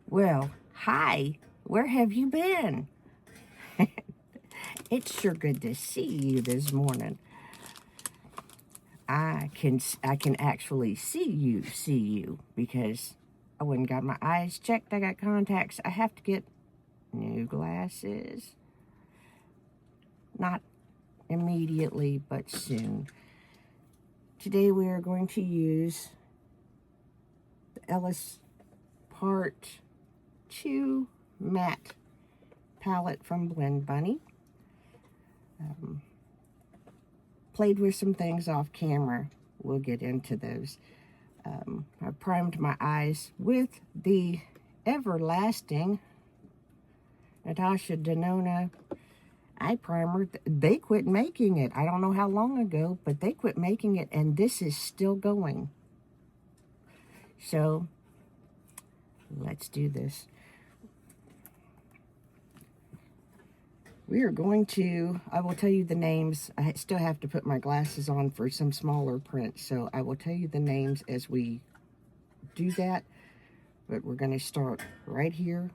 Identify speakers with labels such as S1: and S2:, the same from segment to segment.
S1: Well, hi, where have you been? It's sure good to see you this morning. I can actually see you because I went and got my eyes checked. I got contacts. I have to get new glasses. Not immediately, but soon. Today we are going to use the Ellis Part 2 matte palette from Blend Bunny. Played with some things off camera. We'll get into those. I primed my eyes with the everlasting Natasha Denona eye primer. They quit making it. I don't know how long ago, but they quit making it, and this is still going. So let's do this. We are going to, I will tell you the names. I still have to put my glasses on for some smaller print, so I will tell you the names as we do that. But we're going to start right here.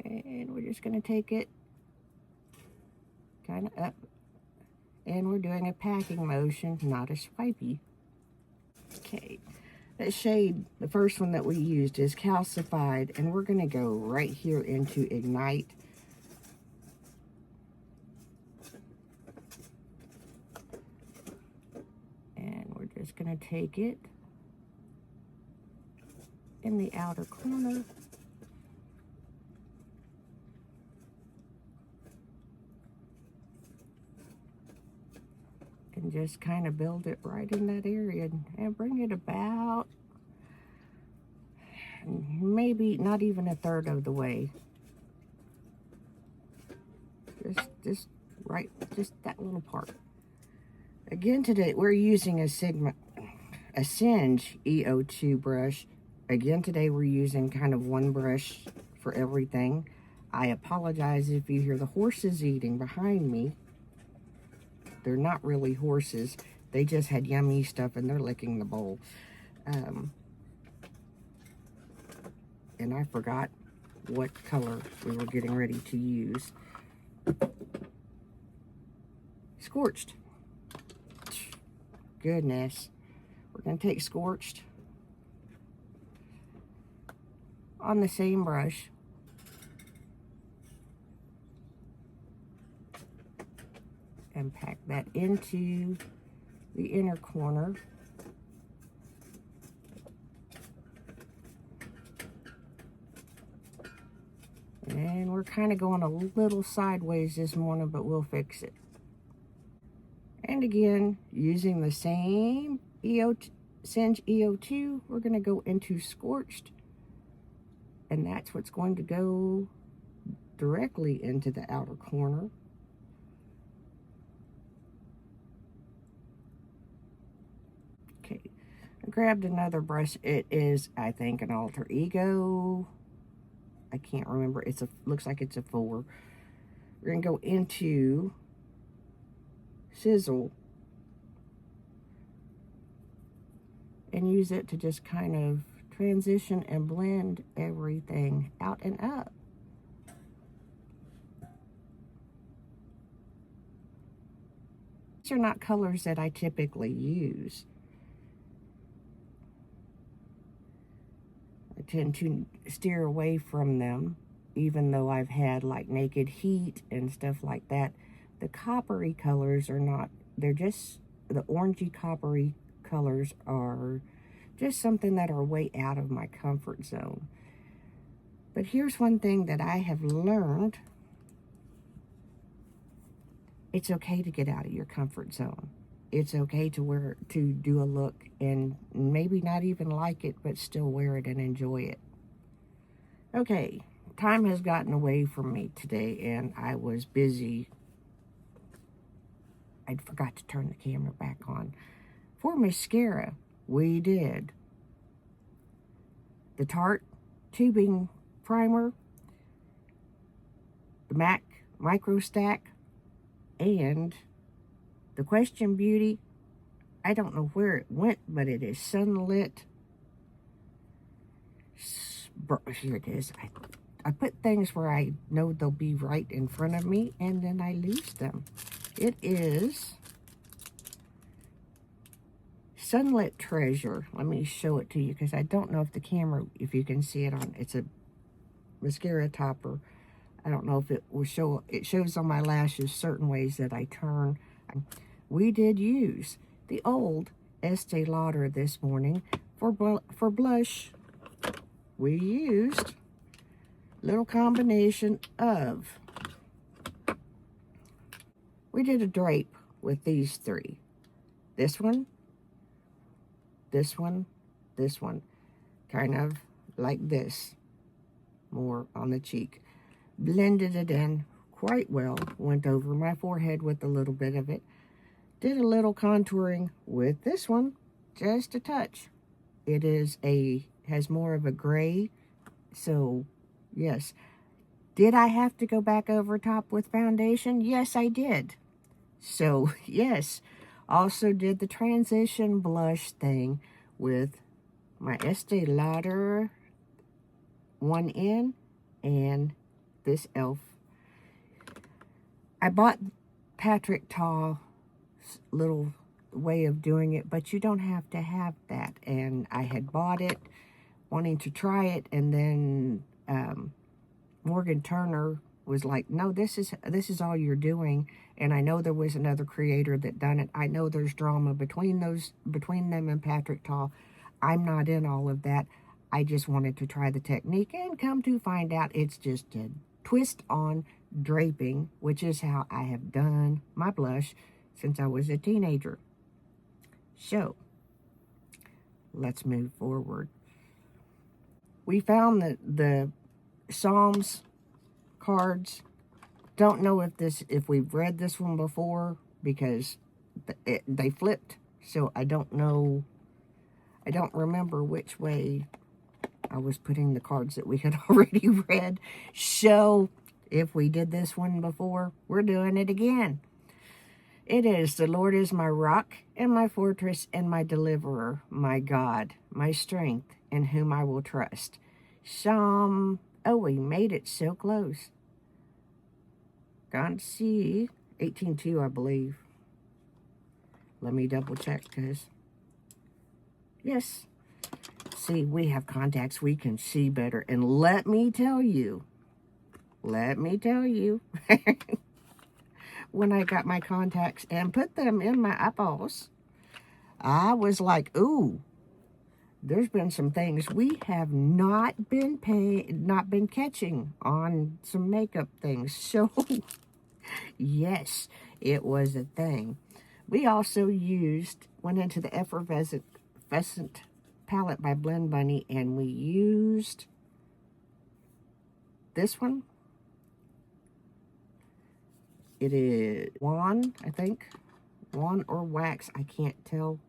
S1: And we're just going to take it kind of up. And we're doing a packing motion, not a swipey. Okay. That shade, the first one that we used, is Calcified, and we're going to go right here into Ignite. And we're just going to take it in the outer corner. And just kind of build it right in that area and bring it about maybe not even a third of the way. Just right, just that little part. Again, today we're using a Singe EO2 brush. Again, today we're using kind of one brush for everything. I apologize if you hear the horses eating behind me. They're not really horses. They just had yummy stuff and they're licking the bowl. And I forgot what color we were getting ready to use. Scorched. Goodness. We're going to take Scorched on the same brush. And pack that into the inner corner. And we're kind of going a little sideways this morning, but we'll fix it. And again, using the same Singe EO2, we're going to go into Scorched. And that's what's going to go directly into the outer corner. Okay, I grabbed another brush. It is, I think, an Alter Ego. I can't remember. Looks like it's a 4. We're gonna go into Sizzle and use it to just kind of transition and blend everything out and up. These are not colors that I typically use. I tend to steer away from them, even though I've had like Naked Heat and stuff like that. The coppery colors are not, they're just, the orangey coppery colors are just something that are way out of my comfort zone. But here's one thing that I have learned. It's okay to get out of your comfort zone. It's okay to do a look and maybe not even like it, but still wear it and enjoy it. Okay, time has gotten away from me today and I was busy. I forgot to turn the camera back on. For mascara, we did the Tarte Tubing Primer, the MAC Micro Stack, and the Question Beauty I don't know where it went, but it is Sunlit. Here it is. I put things where I know they'll be right in front of me, and then I lose them. It is Sunlit Treasure. Let me show it to you, because I don't know if the camera, if you can see it on, it's a mascara topper. I don't know if it will show, it shows on my lashes certain ways that I turn. We did use the old Estee Lauder this morning for blush. We used a little combination of, we did a drape with these three. This one, this one, this one. Kind of like this, more on the cheek. Blended it in quite well. Went over my forehead with a little bit of it. Did a little contouring with this one, just a touch. It is has more of a gray, so yes. Did I have to go back over top with foundation? Yes, I did. So yes, also did the transition blush thing with my Estee Lauder 1N and this e.l.f. I bought Patrick Ta's little way of doing it, but you don't have to have that. And I had bought it, wanting to try it, and then Morgan Turner was like, no, this is all you're doing. And I know there was another creator that done it. I know there's drama between them and Patrick Ta. I'm not in all of that. I just wanted to try the technique, and come to find out it's just a twist on draping, which is how I have done my blush since I was a teenager. So let's move forward. We found the Psalms cards. Don't know if we've read this one before, because they flipped, so I don't know. I don't remember which way I was putting the cards that we had already read. So if we did this one before, we're doing it again. It is, the Lord is my rock and my fortress and my deliverer, my God, my strength, in whom I will trust. Oh, we made it so close. Can't see. 18:2, I believe. Let me double check, because yes. See, we have contacts. We can see better. And let me tell you, when I got my contacts and put them in my eyeballs, I was like, ooh, there's been some things we have not been catching on some makeup things. So yes, it was a thing. We also went into the Effervescent palette by Blend Bunny, and we used this one. It is Wand, I think. Wand or wax, I can't tell.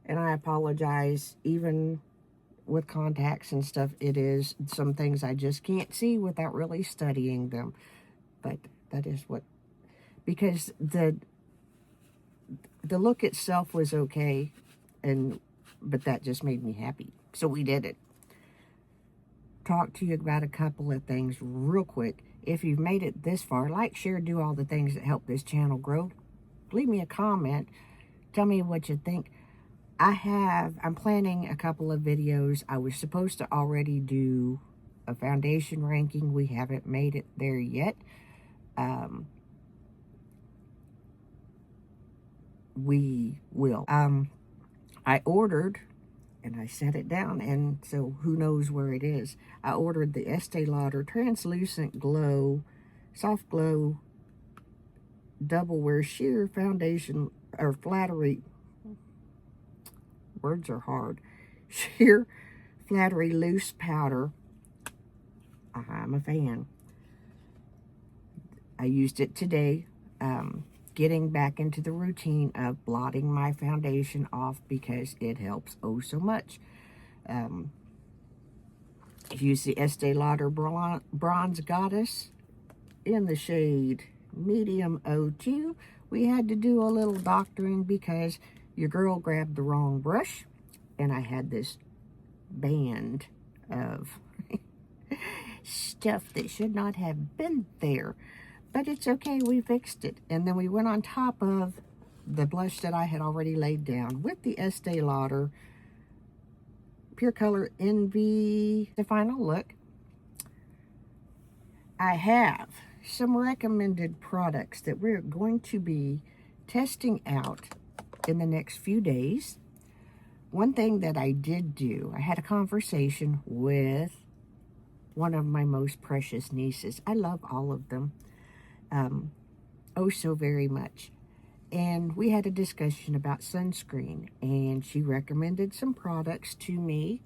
S1: And I apologize, even with contacts and stuff, it is some things I just can't see without really studying them. But that is what, because the look itself was okay, but that just made me happy. So we did it. Talk to you about a couple of things real quick. If you've made it this far, like, share, do all the things that help this channel grow. Leave me a comment. Tell me what you think. I'm planning a couple of videos. I was supposed to already do a foundation ranking. We haven't made it there yet. We will. I ordered, and I set it down, and so who knows where it is. I ordered the Estee Lauder Translucent Glow, Soft Glow, Double Wear Sheer Foundation, or Flattery, words are hard, Sheer Flattery Loose Powder. I'm a fan. I used it today, getting back into the routine of blotting my foundation off, because it helps oh so much. Use the Estee Lauder Bronze Goddess in the shade Medium 02 we had to do a little doctoring because your girl grabbed the wrong brush, and I had this band of stuff that should not have been there. But it's okay, we fixed it. And then we went on top of the blush that I had already laid down with the Estee Lauder Pure Color Envy. The final look. I have some recommended products that we're going to be testing out in the next few days. One thing that I did do, I had a conversation with one of my most precious nieces. I love all of them, oh so very much. And we had a discussion about sunscreen, and she recommended some products to me.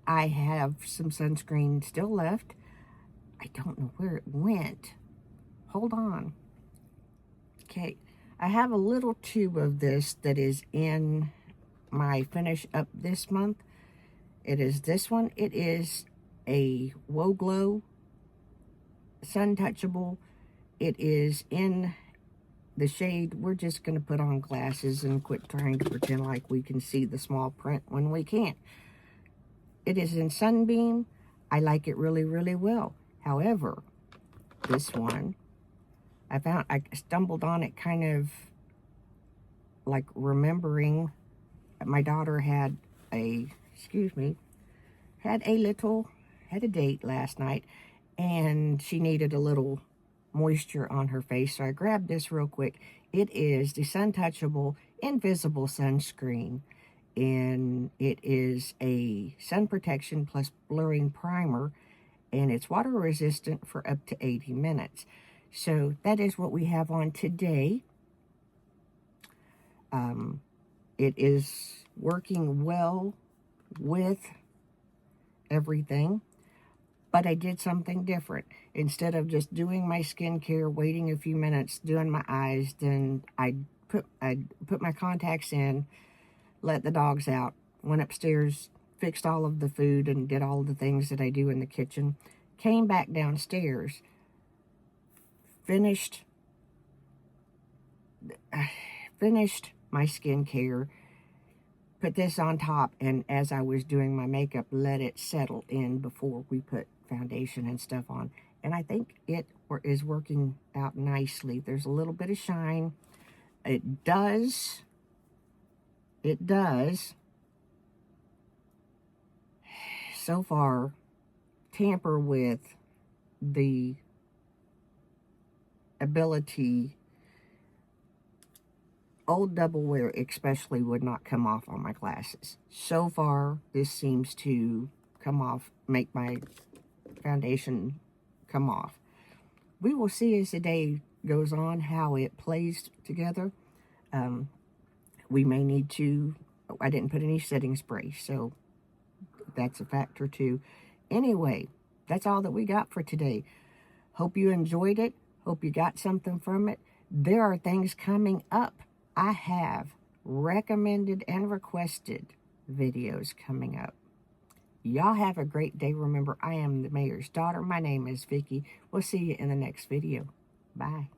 S1: I have some sunscreen still left. I don't know where it went. Hold on. Okay, I have a little tube of this that is in my finish up this month. It is this one. It is a Whoa Glow Sun Touchable. It is in the shade, we're just going to put on glasses and quit trying to pretend like we can see the small print when we can't. It is in Sunbeam. I like it really, really well. However, this one, I stumbled on it kind of like remembering my daughter had a date last night, and she needed a little moisture on her face, so I grabbed this real quick. It is the Sun Touchable Invisible Sunscreen, and it is a sun protection plus blurring primer, and it's water resistant for up to 80 minutes. So that is what we have on today. It is working well with everything. But I did something different. Instead of just doing my skincare, waiting a few minutes, doing my eyes, then I put my contacts in, let the dogs out, went upstairs, fixed all of the food, and did all the things that I do in the kitchen. Came back downstairs, finished my skincare, put this on top, and as I was doing my makeup, let it settle in before we put foundation and stuff on. And I think it is working out nicely. There's a little bit of shine. It does so far tamper with the ability. Old double wear especially would not come off on my glasses. So far, this seems to come off, make my foundation come off. We will see as the day goes on how it plays together. We may need to, I didn't put any setting spray, so that's a factor too. Anyway, that's all that we got for today. Hope you enjoyed it. Hope you got something from it. There are things coming up. I have recommended and requested videos coming up. Y'all have a great day. Remember, I am the mayor's daughter. My name is Vicky. We'll see you in the next video. Bye.